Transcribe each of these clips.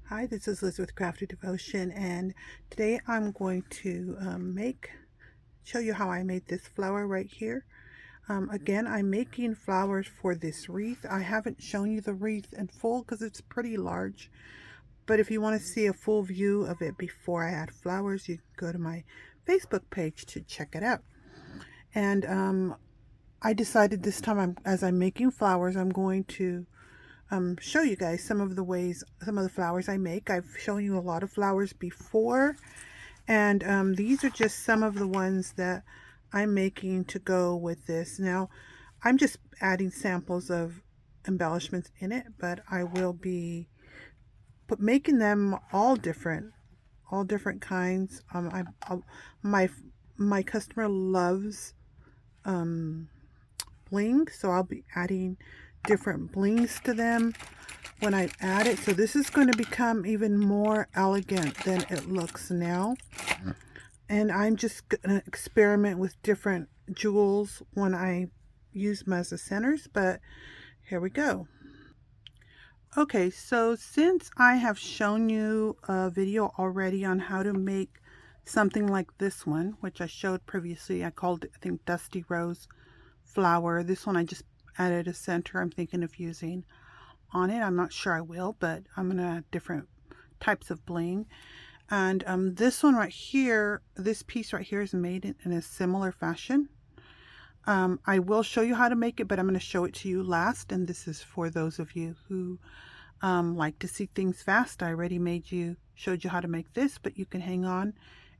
Hi, this is Liz with Crafty Devotion, and today I'm going to show you how I made this flower right here. Again, I'm making flowers for this wreath. I haven't shown you the wreath in full because it's pretty large, but if you want to see a full view of it before I add flowers, you can go to my Facebook page to check it out. And I decided this time, as I'm making flowers, I'm going to show you guys some of the flowers I make. I've shown you a lot of flowers before, and these are just some of the ones that I'm making to go with this. Now, I'm just adding samples of embellishments in it, but I will be making them all different kinds. My customer loves bling, so I'll be adding different blings to them when I add it. So this is going to become even more elegant than it looks now. And I'm just going to experiment with different jewels when I use them as the centers, but here we go. Okay, so since I have shown you a video already on how to make something like this one, which I showed previously, I called it, I think, Dusty Rose flower. This one I just added a center I'm thinking of using on it. I'm not sure I will, but I'm going to add different types of bling. And this one right here, this piece right here is made in a similar fashion. I will show you how to make it, but I'm going to show it to you last. And this is for those of you who like to see things fast. I already showed you how to make this, but you can hang on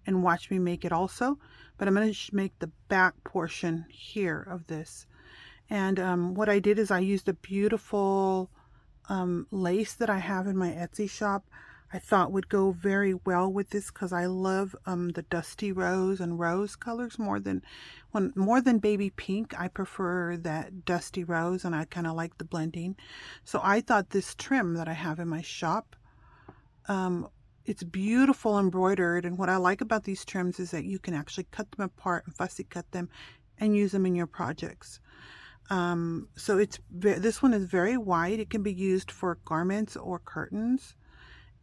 and watch me make it also. But I'm going to make the back portion here of this. And what I did is I used a beautiful lace that I have in my Etsy shop. I thought would go very well with this because I love the dusty rose and rose colors more than baby pink. I prefer that dusty rose, and I kind of like the blending. So I thought this trim that I have in my shop, it's beautiful embroidered, and what I like about these trims is that you can actually cut them apart and fussy cut them and use them in your projects. So this one is very wide. It can be used for garments or curtains.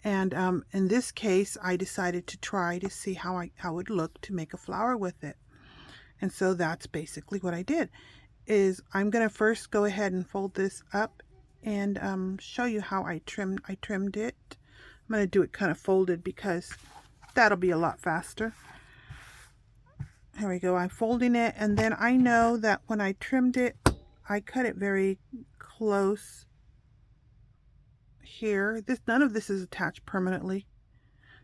And in this case, I decided to try to see how it would look to make a flower with it. And so that's basically what I did. I'm going to first go ahead and fold this up and show you how I trimmed it. I'm going to do it kind of folded because that'll be a lot faster. Here we go. I'm folding it, and then I know that when I trimmed it, I cut it very close here. None of this is attached permanently,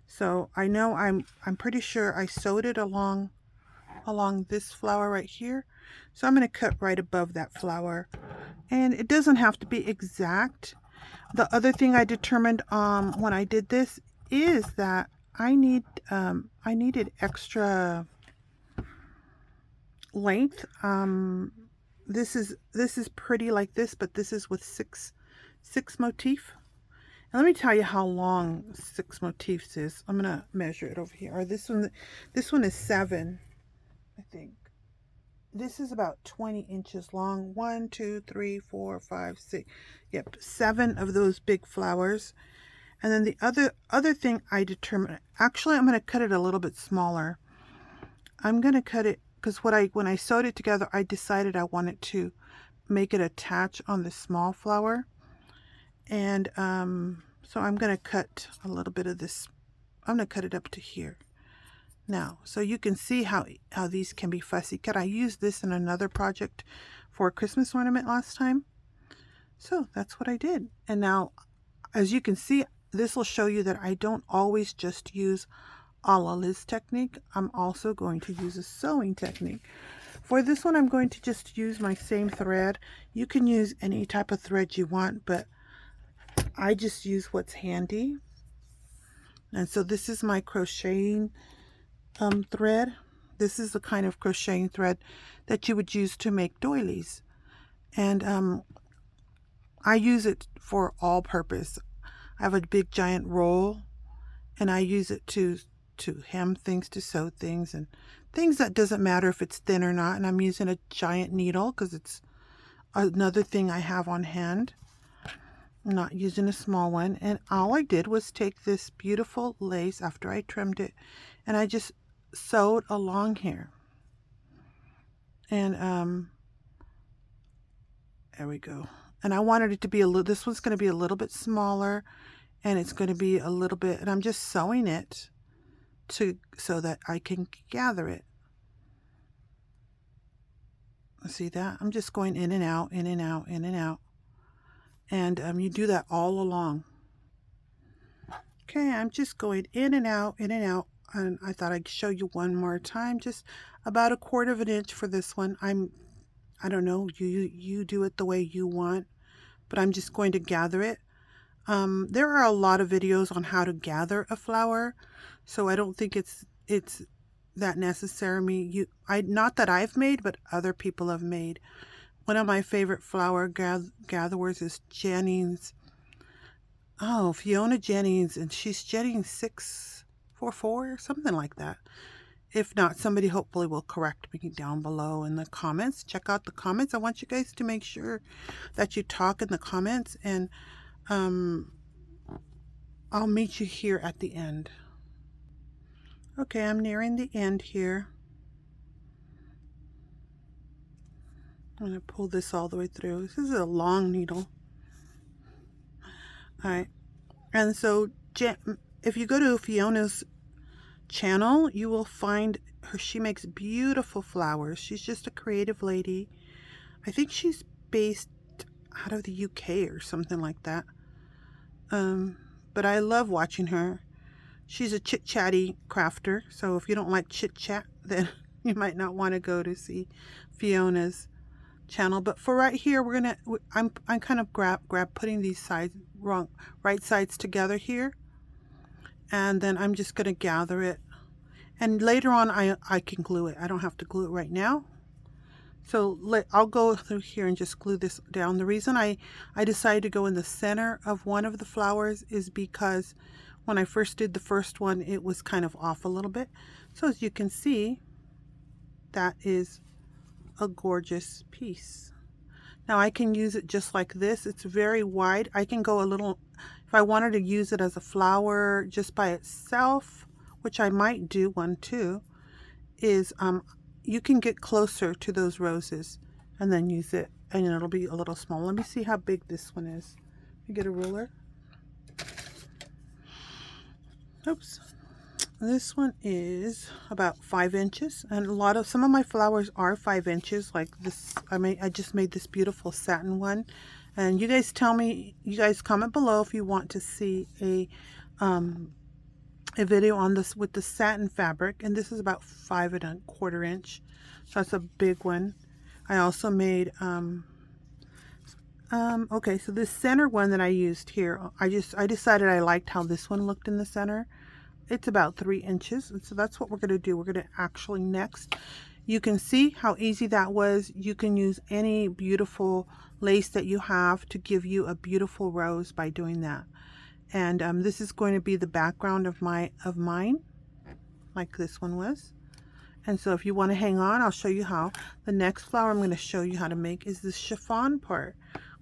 so I know I'm pretty sure I sewed it along this flower right here. So I'm going to cut right above that flower, and it doesn't have to be exact. The other thing I determined when I did this is that I needed extra length. This is pretty like this, but this is with six motif. And let me tell you how long 6 motifs is. I'm gonna measure it over here. Or this one is 7, I think. This is about 20 inches long. 1, 2, 3, 4, 5, 6. Yep, 7 of those big flowers. And then the other thing I determined, actually I'm gonna cut it a little bit smaller. I'm gonna cut it because when I sewed it together, I decided I wanted to make it attach on the small flower. And so I'm going to cut a little bit of this. I'm going to cut it up to here. Now, so you can see how these can be fussy cut. I used this in another project for a Christmas ornament last time. So that's what I did. And now, as you can see, this will show you that I don't always just use a la Liz technique. I'm also going to use a sewing technique. For this one, I'm going to just use my same thread. You can use any type of thread you want, but I just use what's handy. And so this is my crocheting thread. This is the kind of crocheting thread that you would use to make doilies. And I use it for all purpose. I have a big giant roll, and I use it to hem things, to sew things, and things that doesn't matter if it's thin or not. And I'm using a giant needle because it's another thing I have on hand. I'm not using a small one. And all I did was take this beautiful lace after I trimmed it, and I just sewed along here. And there we go. And I wanted it to be a little, this one's going to be a little bit smaller, and it's going to be a little bit, and I'm just sewing it so that I can gather it. See that? I'm just going in and out, in and out, in and out. And you do that all along. Okay, I'm just going in and out, in and out. And I thought I'd show you one more time, just about 1/4 of an inch for this one. I don't know, you do it the way you want, but I'm just going to gather it. There are a lot of videos on how to gather a flower, so I don't think it's that necessary. Not that I've made, but other people have made. One of my favorite flower gatherers is Fiona Jennings, and she's Jennings 644 or something like that. If not, somebody hopefully will correct me down below in the comments. Check out the comments. I want you guys to make sure that you talk in the comments, and I'll meet you here at the end. Okay, I'm nearing the end here. I'm going to pull this all the way through. This is a long needle. Alright, and so if you go to Fiona's channel, you will find her. She makes beautiful flowers. She's just a creative lady. I think she's based out of the UK or something like that. But I love watching her. She's a chit-chatty crafter, so if you don't like chit-chat, then you might not want to go to see Fiona's channel. But for right here, I'm kind of putting these sides right sides together here, and then I'm just gonna gather it, and later on I can glue it. I don't have to glue it right now, so I'll go through here and just glue this down. The reason I decided to go in the center of one of the flowers is because when I first did the first one, it was kind of off a little bit. So as you can see, that is a gorgeous piece. Now I can use it just like this. It's very wide. I can go a little, if I wanted to use it as a flower just by itself, which I might do one too, is you can get closer to those roses and then use it, and it'll be a little small. Let me see how big this one is. Let me get a ruler. Oops. This one is about 5 inches, and some of my flowers are 5 inches, like this. I just made this beautiful satin one, and you guys comment below if you want to see a video on this with the satin fabric, and this is about 5 1/4 inch, so that's a big one. I also made okay, so this center one that I used here, I decided I liked how this one looked in the center. It's about 3 inches, and so that's what we're going to do. We're going to actually next, you can see how easy that was. You can use any beautiful lace that you have to give you a beautiful rose by doing that. And this is going to be the background of mine, like this one was. And so if you want to hang on, I'll show you how. The next flower I'm going to show you how to make is this chiffon part,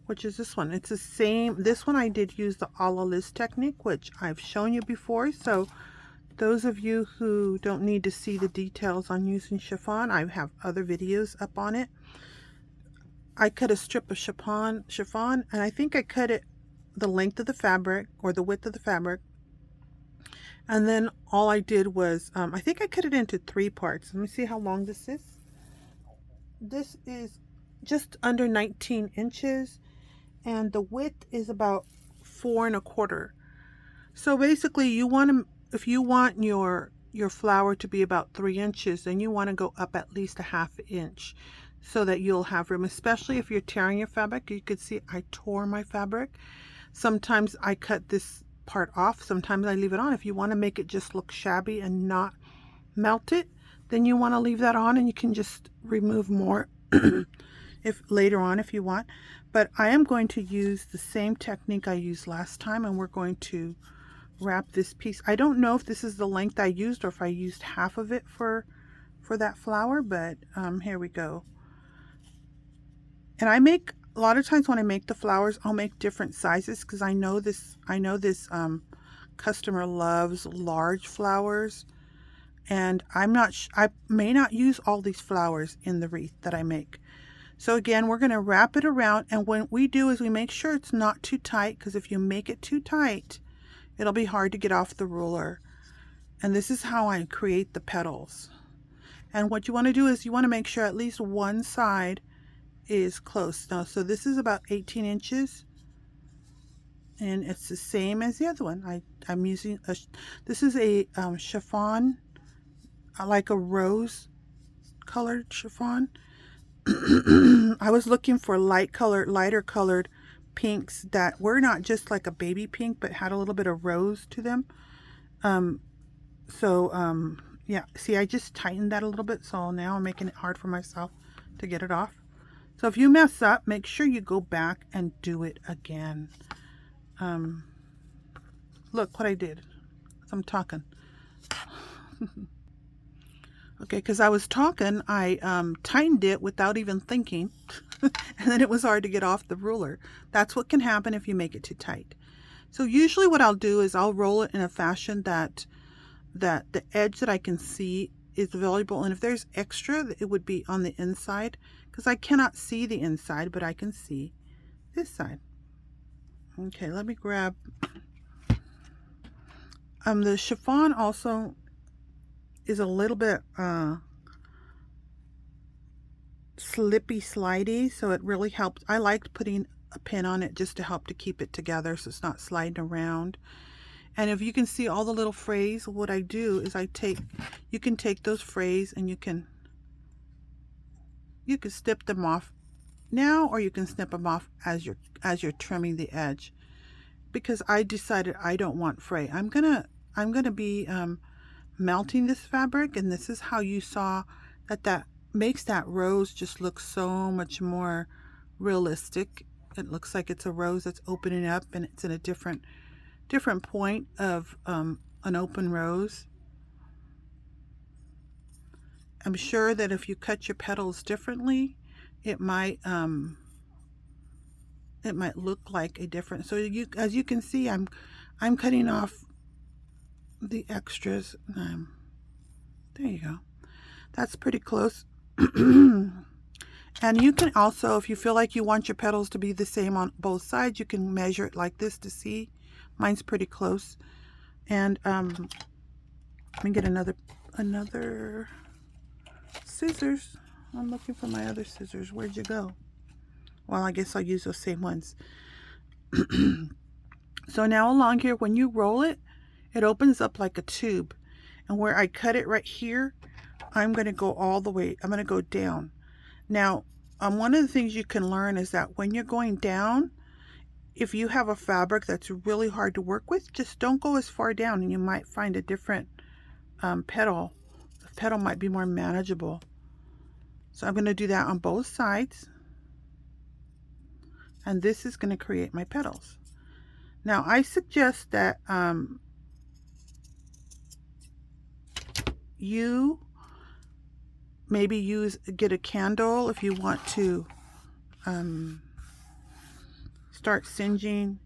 which is this one. It's the same. This one I did use the a la Liz technique, which I've shown you before. So those of you who don't need to see the details on using chiffon, I have other videos up on it. I cut a strip of chiffon, and I think I cut it the length of the fabric or the width of the fabric. And then all I did was, I think I cut it into 3 parts. Let me see how long this is. This is just under 19 inches, and the width is about 4 1/4. So basically, if you want your flower to be about 3 inches, then you want to go up at least a 1/2 inch so that you'll have room, especially if you're tearing your fabric. You could see I tore my fabric. Sometimes I cut this part off, sometimes I leave it on. If you want to make it just look shabby and not melt it, then you want to leave that on, and you can just remove more if later on if you want. But I am going to use the same technique I used last time, and we're going to wrap this piece. I don't know if this is the length I used or if I used half of it for that flower, but here we go. And a lot of times when I make the flowers, I'll make different sizes because I know this customer loves large flowers, and I may not use all these flowers in the wreath that I make. So again, we're going to wrap it around, and what we do is we make sure it's not too tight, because if you make it too tight, it'll be hard to get off the ruler. And this is how I create the petals. And what you want to do is you want to make sure at least one side is close. Now, so this is about 18 inches, and it's the same as the other one. I'm using this is a chiffon, like a rose colored chiffon. I was looking for lighter colored pinks that were not just like a baby pink, but had a little bit of rose to them. Yeah, see, I just tightened that a little bit, so now I'm making it hard for myself to get it off. So if you mess up, make sure you go back and do it again. Look what I did. I'm talking. Okay, because I was talking, I tightened it without even thinking, and then it was hard to get off the ruler. That's what can happen if you make it too tight. So usually what I'll do is I'll roll it in a fashion that the edge that I can see is available, and if there's extra, it would be on the inside, because I cannot see the inside, but I can see this side. Okay, let me grab the chiffon also is a little bit slippy slidey, so it really helps. I liked putting a pin on it just to help to keep it together so it's not sliding around. And if you can see all the little frays, what I do is you can take those frays and you can snip them off now, or you can snip them off as you're trimming the edge, because I decided I don't want fray. I'm gonna be melting this fabric, and this is how you saw that makes that rose just look so much more realistic. It looks like it's a rose that's opening up, and it's in a different point of an open rose. I'm sure that if you cut your petals differently, it might look like a different. So as you can see, I'm cutting off the extras. There you go. That's pretty close. And you can also, if you feel like you want your petals to be the same on both sides, you can measure it like this to see. Mine's pretty close. And let me get another scissors. I'm looking for my other scissors. Where'd you go? Well, I guess I'll use those same ones. So now along here, when you roll it, it opens up like a tube. And where I cut it right here, I'm going to go all the way. I'm going to go down. Now, one of the things you can learn is that when you're going down, if you have a fabric that's really hard to work with, just don't go as far down, and you might find a different petal. The petal might be more manageable. So I'm going to do that on both sides. And this is going to create my petals. Now, I suggest that you maybe get a candle if you want to start singeing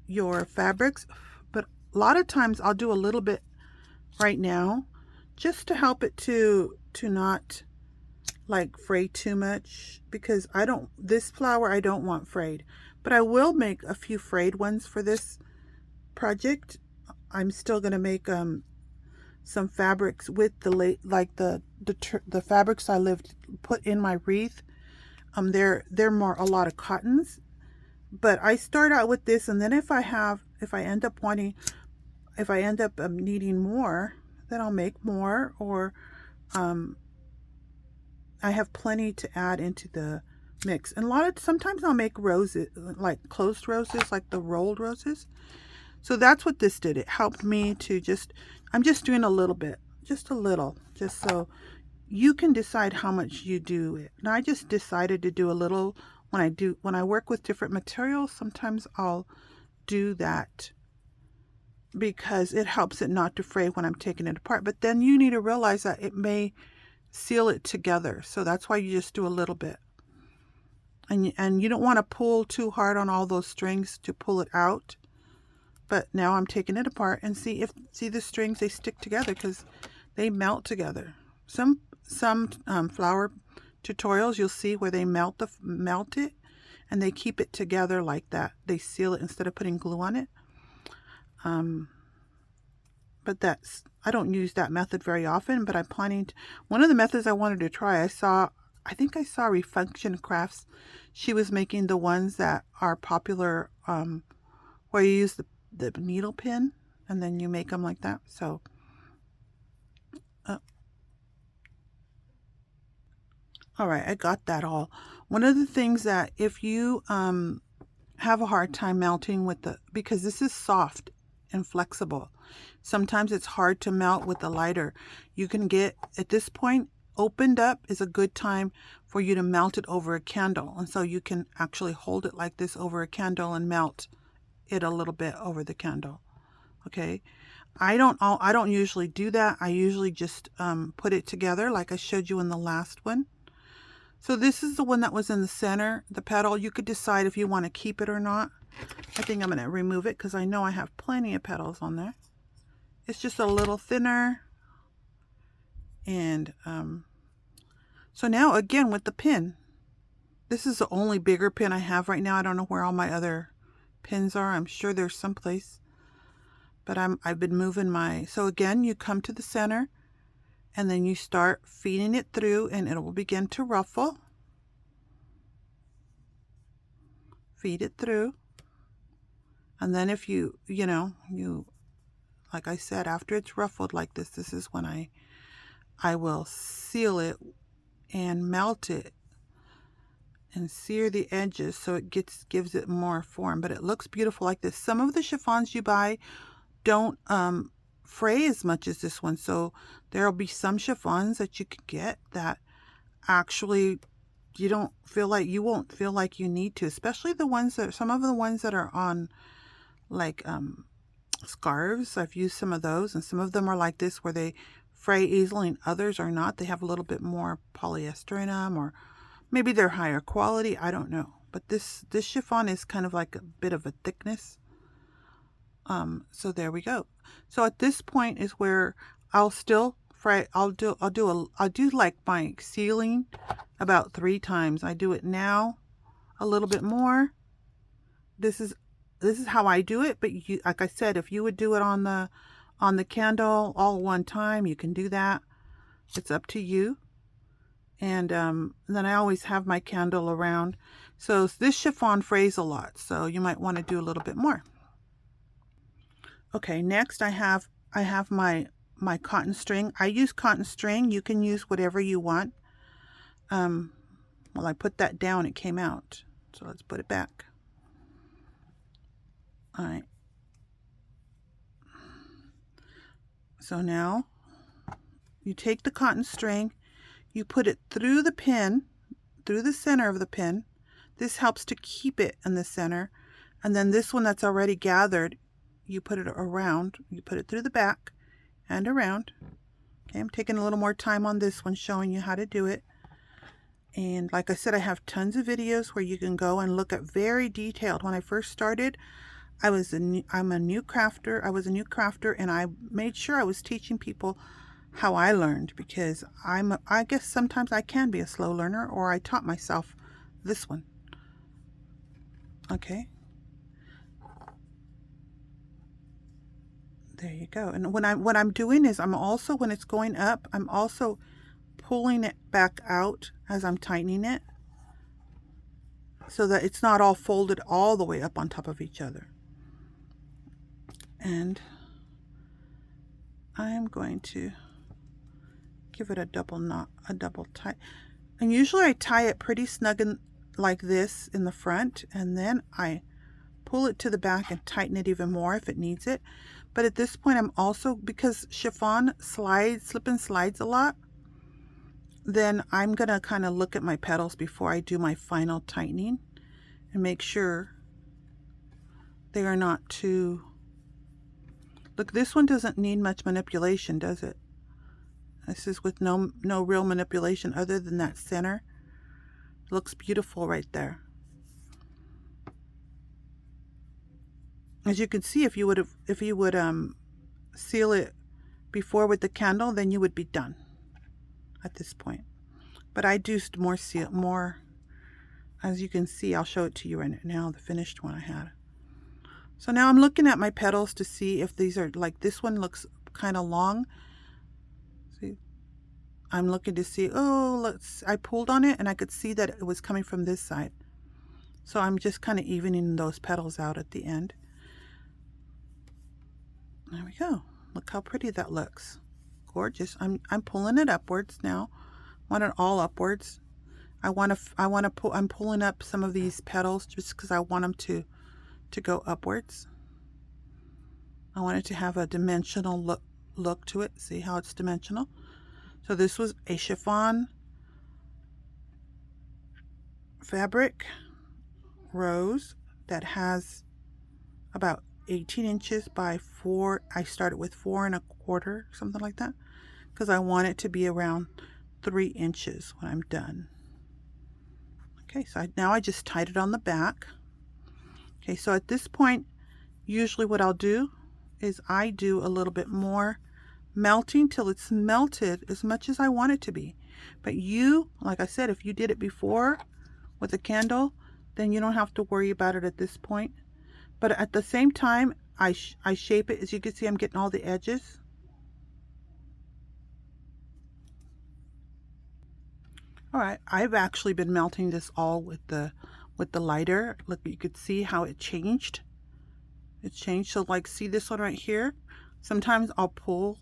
your fabrics. But a lot of times I'll do a little bit right now just to help it to not like fray too much, because this flower I don't want frayed, but I will make a few frayed ones for this project. I'm still going to make some fabrics with the fabrics I put in my wreath. They're a lot of cottons, but I start out with this, and then if I end up needing more, then I'll make more, or I have plenty to add into the mix. And sometimes I'll make roses, like closed roses, like the rolled roses. So that's what this did. It helped me to I'm just doing a little bit, just a little, just so you can decide how much you do it. And I just decided to do a little when I work with different materials. Sometimes I'll do that because it helps it not to fray when I'm taking it apart. But then you need to realize that it may seal it together. So that's why you just do a little bit. And you don't want to pull too hard on all those strings to pull it out. But now I'm taking it apart and see the strings, they stick together because they melt together. Some flower tutorials you'll see where they melt it and they keep it together like that. They seal it instead of putting glue on it. But I don't use that method very often, but I'm planning to. One of the methods I wanted to try, I think I saw Refunction Crafts. She was making the ones that are popular, where you use the needle pin and then you make them like that. So all right, I got that all. One of the things that if you have a hard time melting with because this is soft and flexible, sometimes it's hard to melt with the lighter. You can get, at this point, opened up is a good time for you to melt it over a candle. And so you can actually hold it like this over a candle and melt it a little bit over the candle. Okay. I don't usually do that. I usually just put it together like I showed you in the last one. So this is the one that was in the center, the petal. You could decide if you want to keep it or not. I think I'm going to remove it because I know I have plenty of petals on there. It's just a little thinner. And so now again with the pin. This is the only bigger pin I have right now. I don't know where all my other pins are. I'm sure there's someplace. But I've been moving so again, you come to the center and then you start feeding it through and it will begin to ruffle. Feed it through. And then if you like I said, after it's ruffled like this is when I will seal it and melt it and sear the edges so it gives it more form. But it looks beautiful like this. Some of the chiffons you buy don't fray as much as this one, so there'll be some chiffons that you can get that actually you won't feel like you need to, especially some of the ones that are on like scarves. I've used some of those, and some of them are like this where they fray easily and others are not. They have a little bit more polyester in them, or maybe they're higher quality, I don't know. But this chiffon is kind of like a bit of a thickness. So there we go. So at this point is where I'll still fray. I'll do like my sealing about 3 times. I do it now a little bit more. This is how I do it. But like I said, if you would do it on the candle all one time, you can do that. It's up to you. And then I always have my candle around. So this chiffon frays a lot, so you might want to do a little bit more. Okay, next I have my cotton string. I use cotton string. You can use whatever you want. Well, I put that down, it came out. So let's put it back. All right. So now you take the cotton string, you put it through the pin, through the center of the pin. This helps to keep it in the center. And then this one that's already gathered, you put it around, you put it through the back and around. Okay, I'm taking a little more time on this one, showing you how to do it. And like I said, I have tons of videos where you can go and look at very detailed. When I first started, I'm a new crafter. I was a new crafter, and I made sure I was teaching people how I learned, because I guess sometimes I can be a slow learner, or I taught myself this one. Okay. There you go. And what I'm doing is when it's going up, I'm also pulling it back out as I'm tightening it, so that it's not all folded all the way up on top of each other. And I'm going to give it a double knot, a double tie. And usually I tie it pretty snug like this in the front, and then I pull it to the back and tighten it even more if it needs it. But at this point, I'm also, because chiffon slip and slides a lot, then I'm going to kind of look at my petals before I do my final tightening and make sure they are not too... Look, this one doesn't need much manipulation, does it? This is with no real manipulation other than that center. It looks beautiful right there. As you can see, if you would seal it before with the candle, then you would be done at this point. But I do more, as you can see. I'll show it to you right now, the finished one I had. So now I'm looking at my petals to see if these are, like this one looks kind of long. See, I'm looking to see, I pulled on it and I could see that it was coming from this side. So I'm just kind of evening those petals out at the end. There we go. Look how pretty that looks. Gorgeous. I'm pulling it upwards now. I want it all upwards. I'm pulling up some of these petals just because I want them to go upwards. I want it to have a dimensional look to it. See how it's dimensional? So this was a chiffon fabric rose that has about 18 inches by 4. I started with 4 1/4, something like that, because I want it to be around 3 inches when I'm done. Okay, so now I just tied it on the back. Okay, so at this point, usually what I'll do is I do a little bit more melting till it's melted as much as I want it to be. But you, like I said, if you did it before with a candle, then you don't have to worry about it at this point. But at the same time, I shape it. As you can see, I'm getting all the edges. All right, I've actually been melting this all with the lighter. Look, you could see how it changed. It changed. So like, see this one right here? Sometimes I'll pull,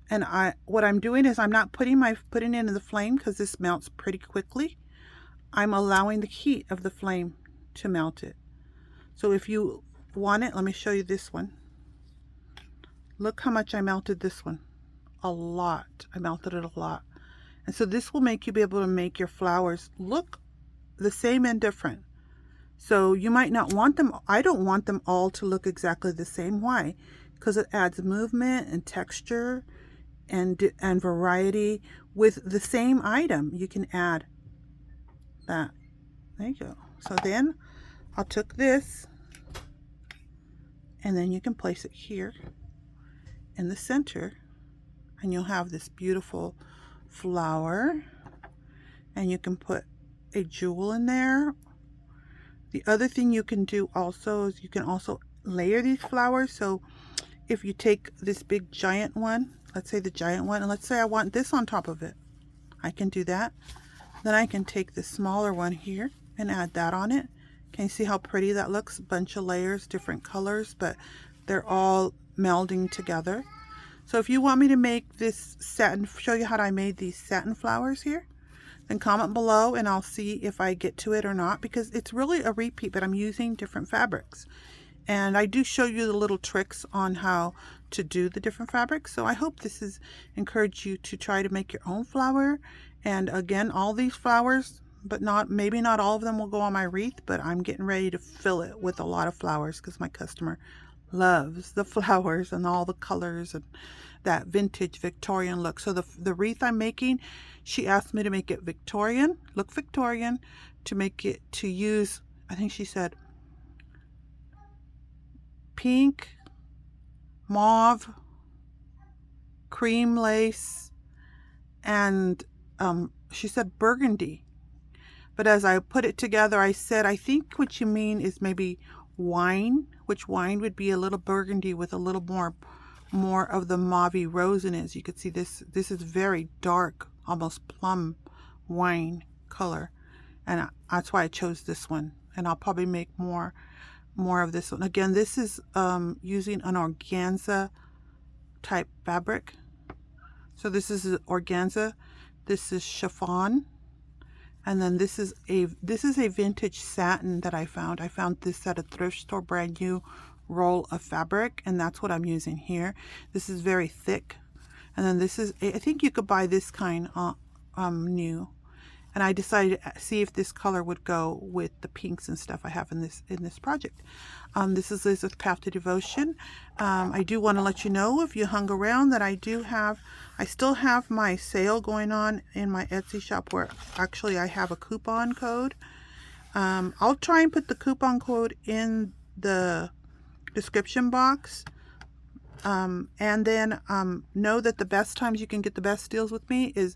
and what I'm doing is I'm not putting it in the flame because this melts pretty quickly. I'm allowing the heat of the flame to melt it. So if you want it, let me show you this one. Look how much I melted this one. A lot. I melted it a lot. And so this will make you be able to make your flowers look the same and different. So you might not want them, I don't want them all to look exactly the same. Why? Because it adds movement and texture and variety with the same item. You can add that. There you go. So then I took this, and then you can place it here in the center, and you'll have this beautiful flower, and you can put a jewel in there. The other thing you can do also is you can also layer these flowers. So if you take this big giant one, let's say the giant one, and let's say I want this on top of it, I can do that. Then I can take the smaller one here and add that on it. Can you see how pretty that looks? A bunch of layers, different colors, but they're all melding together. So if you want me to make this satin, show you how I made these satin flowers here, then comment below and I'll see if I get to it or not, because it's really a repeat, but I'm using different fabrics. And I do show you the little tricks on how to do the different fabrics. So I hope this has encouraged you to try to make your own flower. And again, all these flowers, but maybe not all of them will go on my wreath, but I'm getting ready to fill it with a lot of flowers because my customer loves the flowers and all the colors and that vintage Victorian look. So the wreath I'm making, she asked me to make it Victorian, look Victorian, to make it, to use, I think she said pink, mauve, cream lace, and she said burgundy. But as I put it together, I said, I think what you mean is maybe wine, which wine would be a little burgundy with a little more of the mauve rose in it. As you can see, this is very dark, almost plum wine color, and that's why I chose this one. And I'll probably make more of this one. Again, this is using an organza type fabric. So this is organza, this is chiffon, and then this is a vintage satin that I found. I found this at a thrift store, brand new roll of fabric, and that's what I'm using here. This is very thick. And then this is, I think you could buy this kind new, and I decided to see if this color would go with the pinks and stuff I have in this project. This is Liz with Path to Devotion. I do want to let you know, if you hung around, that I still have my sale going on in my Etsy shop, where actually I have a coupon code. I'll try and put the coupon code in the description box. And then know that the best times you can get the best deals with me is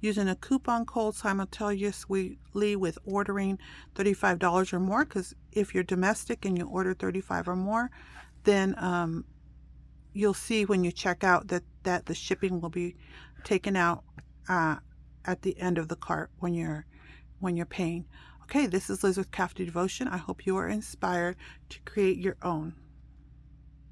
using a coupon code simultaneously with ordering $35 or more, because if you're domestic and you order $35 or more, then you'll see when you check out that the shipping will be taken out at the end of the cart when you're paying. Okay, this is Liz with Path to Devotion. I hope you are inspired to create your own.